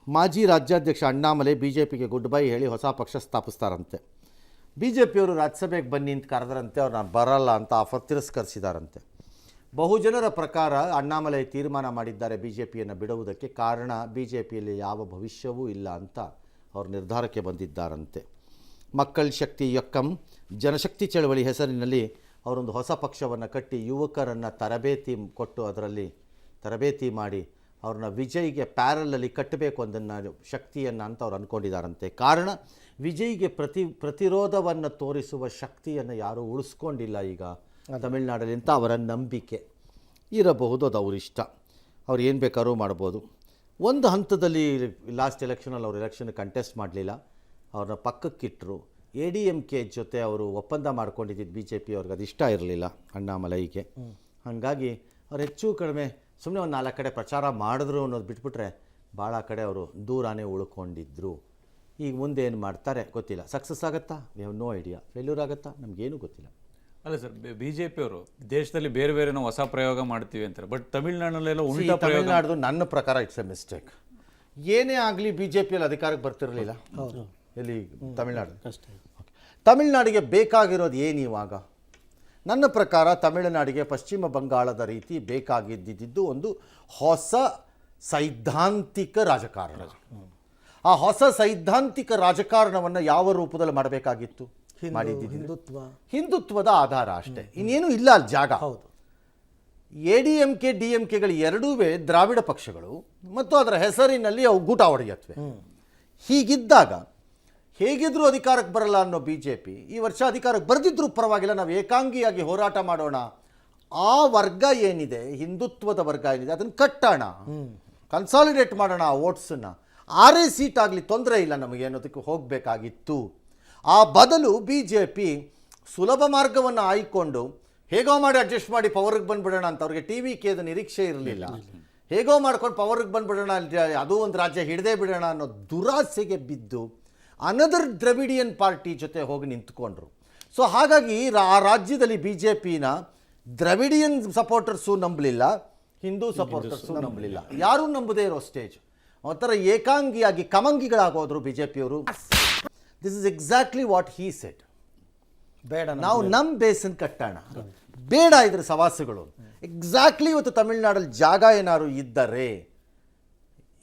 ಮಾಜಿ ರಾಜ್ಯಾಧ್ಯಕ್ಷ ಅಣ್ಣಾಮಲೈ ಬಿಜೆಪಿಗೆ ಗುಡ್ ಬೈ ಹೇಳಿ ಹೊಸ ಪಕ್ಷ ಸ್ಥಾಪಿಸ್ತಾರಂತೆ. ಬಿಜೆಪಿಯವರು ರಾಜ್ಯಸಭೆಗೆ ಬನ್ನಿ ಅಂತ ಕರೆದರಂತೆ, ಅವ್ರು ನಾನು ಬರಲ್ಲ ಅಂತ ಆಫರ್ ತಿರಸ್ಕರಿಸಿದಾರಂತೆ. ಬಹುಜನರ ಪ್ರಕಾರ ಅಣ್ಣಾಮಲೈ ತೀರ್ಮಾನ ಮಾಡಿದ್ದಾರೆ ಬಿಜೆಪಿಯನ್ನು ಬಿಡುವುದಕ್ಕೆ. ಕಾರಣ ಬಿಜೆಪಿಯಲ್ಲಿ ಯಾವ ಭವಿಷ್ಯವೂ ಇಲ್ಲ ಅಂತ ಅವರು ನಿರ್ಧಾರಕ್ಕೆ ಬಂದಿದ್ದಾರಂತೆ. ಮಕ್ಕಳ ಶಕ್ತಿ ಯಕ್ಕಂ ಜನಶಕ್ತಿ ಚಳವಳಿ ಹೆಸರಿನಲ್ಲಿ ಅವರೊಂದು ಹೊಸ ಪಕ್ಷವನ್ನು ಕಟ್ಟಿ ಯುವಕರನ್ನು ತರಬೇತಿ ಕೊಟ್ಟು ಅದರಲ್ಲಿ ತರಬೇತಿ ಮಾಡಿ ಅವ್ರನ್ನ ವಿಜಯ್ಗೆ ಪ್ಯಾರಲಲ್ಲಿ ಕಟ್ಟಬೇಕು ಅದನ್ನು ಶಕ್ತಿಯನ್ನು ಅಂತ ಅವ್ರು ಅಂದ್ಕೊಂಡಿದ್ದಾರಂತೆ. ಕಾರಣ ವಿಜಯ್ಗೆ ಪ್ರತಿರೋಧವನ್ನು ತೋರಿಸುವ ಶಕ್ತಿಯನ್ನು ಯಾರೂ ಉಳಿಸ್ಕೊಂಡಿಲ್ಲ ಈಗ ತಮಿಳುನಾಡಲ್ಲಿ ಅಂತ ಅವರ ನಂಬಿಕೆ ಇರಬಹುದು. ಅದು ಅವರಿಷ್ಟ, ಅವ್ರು ಏನು ಬೇಕಾದ್ರೂ ಮಾಡ್ಬೋದು. ಒಂದು ಹಂತದಲ್ಲಿ ಲಾಸ್ಟ್ ಎಲೆಕ್ಷನಲ್ಲಿ ಅವರು ಎಲೆಕ್ಷನ್ ಕಂಟೆಸ್ಟ್ ಮಾಡಲಿಲ್ಲ, ಅವ್ರನ್ನ ಪಕ್ಕಕ್ಕಿಟ್ಟರು. ADMK ಜೊತೆ ಅವರು ಒಪ್ಪಂದ ಮಾಡ್ಕೊಂಡಿದ್ದು ಬಿ ಜೆ ಪಿ ಅವ್ರಿಗೆ ಅದು ಇಷ್ಟ ಇರಲಿಲ್ಲ ಅಣ್ಣಾಮಲೈಗೆ. ಹಾಗಾಗಿ ಅವ್ರು ಹೆಚ್ಚು ಕಡಿಮೆ ಸುಮ್ಮನೆ ಒಂದು 4 ಕಡೆ ಪ್ರಚಾರ ಮಾಡಿದ್ರು ಅನ್ನೋದು ಬಿಟ್ಬಿಟ್ರೆ ಭಾಳ ಕಡೆ ಅವರು ದೂರನೇ ಉಳ್ಕೊಂಡಿದ್ರು. ಈಗ ಮುಂದೆ ಏನು ಮಾಡ್ತಾರೆ ಗೊತ್ತಿಲ್ಲ. ಸಕ್ಸಸ್ ಆಗುತ್ತಾ? We have no idea. Failure ಆಗುತ್ತಾ? ನಮಗೇನು ಗೊತ್ತಿಲ್ಲ. ಅಲ್ಲ ಸರ್, BJP ಅವರು ದೇಶದಲ್ಲಿ ಬೇರೆ ಬೇರೆ ನಾವು ಹೊಸ ಪ್ರಯೋಗ ಮಾಡ್ತೀವಿ ಅಂತಾರೆ, ಬಟ್ ತಮಿಳ್ನಾಡಲ್ಲೆಲ್ಲ ಉಲ್ಟಾ ಪ್ರಯೋಗ. ತಮಿಳ್ನಾಡು ನನ್ನ ಪ್ರಕಾರ ಇಟ್ಸ್ ಎ ಮಿಸ್ಟೇಕ್. ಏನೇ ಆಗಲಿ BJPಯಲ್ಲಿ ಅಧಿಕಾರಕ್ಕೆ ಬರ್ತಿರಲಿಲ್ಲ ಇಲ್ಲಿ ತಮಿಳ್ನಾಡು. ತಮಿಳ್ನಾಡಿಗೆ ಬೇಕಾಗಿರೋದು ಏನು ಇವಾಗ? ನನ್ನ ಪ್ರಕಾರ ತಮಿಳುನಾಡಿಗೆ ಪಶ್ಚಿಮ ಬಂಗಾಳದ ರೀತಿ ಬೇಕಾಗಿದ್ದಿದ್ದು ಒಂದು ಹೊಸ ಸೈದ್ಧಾಂತಿಕ ರಾಜಕಾರಣ. ಆ ಹೊಸ ಸೈದ್ಧಾಂತಿಕ ರಾಜಕಾರಣವನ್ನು ಯಾವ ರೂಪದಲ್ಲಿ ಮಾಡಬೇಕಾಗಿತ್ತು? ಹಿಂದುತ್ವದ ಆಧಾರ ಅಷ್ಟೇ, ಇನ್ನೇನು ಇಲ್ಲ ಅಲ್ಲಿ ಜಾಗ. ADMK DMKಗಳು ಎರಡೂ ದ್ರಾವಿಡ ಪಕ್ಷಗಳು ಮತ್ತು ಅದರ ಹೆಸರಿನಲ್ಲಿ ಅವು ಗೂಟ ಹೊಡೆಯತ್ವೆ. ಹೀಗಿದ್ದಾಗ ಹೇಗಿದ್ರೂ ಅಧಿಕಾರಕ್ಕೆ ಬರಲ್ಲ ಅನ್ನೋ BJP ಈ ವರ್ಷ ಅಧಿಕಾರಕ್ಕೆ ಬರೆದಿದ್ರೂ ಪರವಾಗಿಲ್ಲ, ನಾವು ಏಕಾಂಗಿಯಾಗಿ ಹೋರಾಟ ಮಾಡೋಣ, ಆ ವರ್ಗ ಏನಿದೆ ಹಿಂದುತ್ವದ ವರ್ಗ ಏನಿದೆ ಅದನ್ನು ಕಟ್ಟೋಣ, ಕನ್ಸಾಲಿಡೇಟ್ ಮಾಡೋಣ ಆ ವೋಟ್ಸನ್ನು, 6 ಸೀಟ್ ಆಗಲಿ ತೊಂದರೆ ಇಲ್ಲ ನಮಗೆ ಅನ್ನೋದಕ್ಕೆ ಹೋಗಬೇಕಾಗಿತ್ತು. ಆ ಬದಲು BJP ಸುಲಭ ಮಾರ್ಗವನ್ನು ಆಯ್ಕೊಂಡು ಹೇಗೋ ಮಾಡಿ ಅಡ್ಜಸ್ಟ್ ಮಾಡಿ ಪವರ್ಗೆ ಬಂದುಬಿಡೋಣ ಅಂತ. ಅವ್ರಿಗೆ TVKದ ನಿರೀಕ್ಷೆ ಇರಲಿಲ್ಲ. ಹೇಗೋ ಮಾಡ್ಕೊಂಡು ಪವರ್ಗೆ ಬಂದುಬಿಡೋಣ, ಅದು ಒಂದು ರಾಜ್ಯ ಹಿಡದೇ ಬಿಡೋಣ ಅನ್ನೋ ದುರಾಸೆಗೆ ಬಿದ್ದು ಅನದರ್ ದ್ರವಿಡಿಯನ್ ಪಾರ್ಟಿ ಜೊತೆ ಹೋಗಿ ನಿಂತ್ಕೊಂಡ್ರು. ಸೊ ಹಾಗಾಗಿ ಆ ರಾಜ್ಯದಲ್ಲಿ BJPನ ದ್ರವಿಡಿಯನ್ ಸಪೋರ್ಟರ್ಸು ನಂಬಲಿಲ್ಲ, ಹಿಂದೂ ಸಪೋರ್ಟರ್ಸು ನಂಬಲಿಲ್ಲ, ಯಾರೂ ನಂಬದೇ ಇರೋ ಸ್ಟೇಜ್. ಒಂಥರ ಏಕಾಂಗಿಯಾಗಿ ಕಮಂಗಿಗಳಾಗೋದ್ರು BJPಯವರು. This is exactly what he said. ಬೇಡ, ನಾವು ನಮ್ಮ ಬೇಸನ್ ಕಟ್ಟೋಣ, ಬೇಡ ಇದ್ರ ಸವಾಸುಗಳು. ಎಕ್ಸಾಕ್ಟ್ಲಿ ಇವತ್ತು ತಮಿಳ್ನಾಡಲ್ಲಿ ಜಾಗ ಏನಾದ್ರು ಇದ್ದರೆ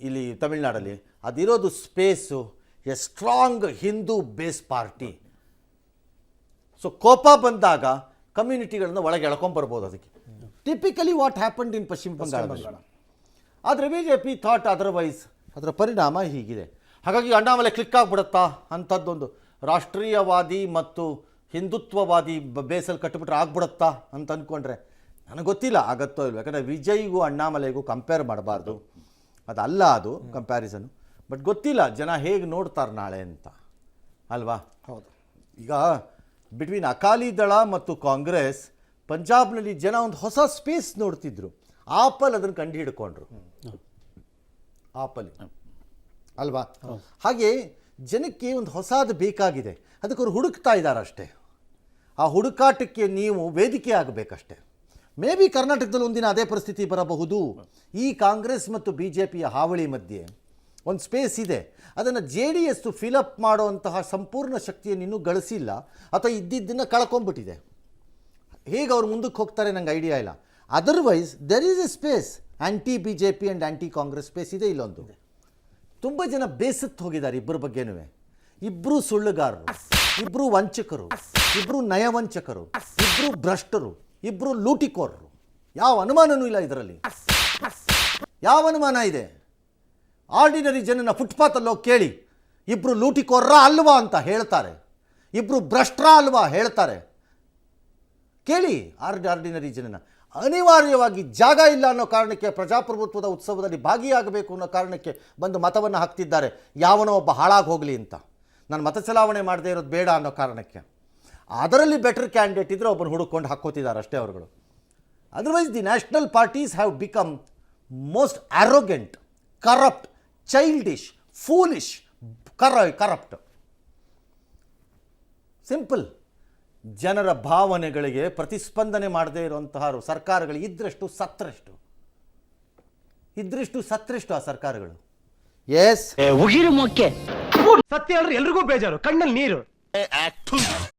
ಇಲ್ಲಿ ತಮಿಳ್ನಾಡಲ್ಲಿ ಅದಿರೋದು space a strong Hindu base party. So ಕೋಪ ಬಂದಾಗ ಕಮ್ಯುನಿಟಿಗಳನ್ನ ಒಳಗೆ ಎಳ್ಕೊಂಬರ್ಬೋದು. ಅದಕ್ಕೆ ಟಿಪಿಕಲಿ ವಾಟ್ ಹ್ಯಾಪನ್ಡ್ ಇನ್ ಪಶ್ಚಿಮ ಬಂಗಾಳ. ಆದರೆ BJP ಥಾಟ್ ಅದರ್ವೈಸ್. ಅದರ ಪರಿಣಾಮ ಹೀಗಿದೆ. ಹಾಗಾಗಿ ಅಣ್ಣಾಮಲೈ ಕ್ಲಿಕ್ ಆಗಿಬಿಡುತ್ತಾ ಅಂಥದ್ದೊಂದು ರಾಷ್ಟ್ರೀಯವಾದಿ ಮತ್ತು ಹಿಂದುತ್ವವಾದಿ ಬೇಸಲ್ಲಿ ಕಟ್ಟಿಬಿಟ್ರೆ ಆಗ್ಬಿಡುತ್ತಾ ಅಂತ ಅಂದ್ಕೊಂಡ್ರೆ ನನಗೆ ಗೊತ್ತಿಲ್ಲ ಆಗತ್ತೋ ಇಲ್ವ. ಯಾಕಂದರೆ ವಿಜಯ್ಗೂ ಅಣ್ಣಾಮಲೈಗೂ ಕಂಪೇರ್ ಮಾಡಬಾರ್ದು, ಅದಲ್ಲ ಅದು ಕಂಪ್ಯಾರಿಸನು. ಬಟ್ ಗೊತ್ತಿಲ್ಲ ಜನ ಹೇಗೆ ನೋಡ್ತಾರೆ ನಾಳೆ ಅಂತ ಅಲ್ವಾ? ಹೌದು. ಈಗ ಬಿಟ್ವೀನ್ ಅಕಾಲಿ ದಳ ಮತ್ತು ಕಾಂಗ್ರೆಸ್ ಪಂಜಾಬ್ನಲ್ಲಿ ಜನ ಒಂದು ಹೊಸ ಸ್ಪೇಸ್ ನೋಡ್ತಿದ್ರು. ಆಪಲ್ ಅದನ್ನು ಕಂಡು ಹಿಡ್ಕೊಂಡ್ರು, ಆಪಲ್ ಅಲ್ವಾ? ಹಾಗೆ ಜನಕ್ಕೆ ಒಂದು ಹೊಸದು ಬೇಕಾಗಿದೆ, ಅದಕ್ಕೆ ಅವ್ರು ಹುಡುಕ್ತಾ ಇದ್ದಾರೆ ಅಷ್ಟೇ. ಆ ಹುಡುಕಾಟಕ್ಕೆ ನೀವು ವೇದಿಕೆ ಆಗಬೇಕಷ್ಟೆ. ಮೇ ಬಿ ಕರ್ನಾಟಕದಲ್ಲಿ ಒಂದಿನ ಅದೇ ಪರಿಸ್ಥಿತಿ ಬರಬಹುದು. ಈ ಕಾಂಗ್ರೆಸ್ ಮತ್ತು BJPಯ ಹಾವಳಿ ಮಧ್ಯೆ ಒಂದು ಸ್ಪೇಸ್ ಇದೆ, ಅದನ್ನು JDS ಫಿಲಪ್ ಮಾಡುವಂತಹ ಸಂಪೂರ್ಣ ಶಕ್ತಿಯನ್ನು ಇನ್ನೂ ಗಳಿಸಿಲ್ಲ ಅಥವಾ ಇದ್ದಿದ್ದನ್ನು ಕಳ್ಕೊಂಡ್ಬಿಟ್ಟಿದೆ. ಹೇಗೆ ಅವ್ರು ಮುಂದಕ್ಕೆ ಹೋಗ್ತಾರೆ ನಂಗೆ ಐಡಿಯಾ ಇಲ್ಲ. Otherwise there is A space, anti BJP and anti Congress space ಇದೆ ಇಲ್ಲೊಂದು. ತುಂಬ ಜನ ಬೇಸತ್ತು ಹೋಗಿದ್ದಾರೆ ಇಬ್ಬರ ಬಗ್ಗೆನೂ. ಇಬ್ಬರು ಸುಳ್ಳುಗಾರರು, ಇಬ್ಬರು ವಂಚಕರು, ಇಬ್ಬರು ನಯವಂಚಕರು, ಇಬ್ಬರು ಭ್ರಷ್ಟರು, ಇಬ್ಬರು ಲೂಟಿಕೋರರು. ಯಾವ ಅನುಮಾನನೂ ಇಲ್ಲ ಇದರಲ್ಲಿ. ಯಾವ ಅನುಮಾನ ಇದೆ? ಆರ್ಡಿನರಿ ಜನನ ಫುಟ್ಪಾತಲ್ಲಿ ಹೋಗಿ ಕೇಳಿ, ಇಬ್ಬರು ಲೂಟಿಕೋರ್ರ ಅಲ್ವಾ ಅಂತ ಹೇಳ್ತಾರೆ, ಇಬ್ಬರು ಭ್ರಷ್ಟ್ರ ಅಲ್ವಾ ಹೇಳ್ತಾರೆ. ಕೇಳಿ ಆರ್ಡಿನರಿ ಜನನ. ಅನಿವಾರ್ಯವಾಗಿ ಜಾಗ ಇಲ್ಲ ಅನ್ನೋ ಕಾರಣಕ್ಕೆ ಪ್ರಜಾಪ್ರಭುತ್ವದ ಉತ್ಸವದಲ್ಲಿ ಭಾಗಿಯಾಗಬೇಕು ಅನ್ನೋ ಕಾರಣಕ್ಕೆ ಬಂದು ಮತವನ್ನು ಹಾಕ್ತಿದ್ದಾರೆ. ಯಾವನೋ ಒಬ್ಬ ಹಾಳಾಗಿ ಹೋಗಲಿ ಅಂತ, ನಾನು ಮತ ಚಲಾವಣೆ ಮಾಡದೇ ಇರೋದು ಬೇಡ ಅನ್ನೋ ಕಾರಣಕ್ಕೆ. ಅದರಲ್ಲಿ ಬೆಟರ್ ಕ್ಯಾಂಡಿಡೇಟ್ ಇದ್ದರೆ ಒಬ್ಬನು ಹುಡುಕೊಂಡು ಹಾಕ್ಕೋತಿದ್ದಾರೆ ಅಷ್ಟೇ ಅವರುಗಳು. Otherwise the national parties have become most ಆರೋಗೆಂಟ್, corrupt, childish, foolish, corrupt. Simple. ಜನರ ಭಾವನೆಗಳಿಗೆ ಪ್ರತಿಸ್ಪಂದನೆ ಮಾಡದೇ ಇರುವಂತಹ ಸರ್ಕಾರಗಳು ಇದ್ದಷ್ಟು ಸತ್ತರಷ್ಟು ಆ ಸರ್ಕಾರಗಳು. ಎಸ್ ಉಗಿರು ಮೊಕ್ಕೆ ಸತ್ಯ ಅಂದ್ರೆ ಎಲ್ರಿಗೂ ಬೇಜಾರು, ಕಣ್ಣಲ್ಲಿ ನೀರು.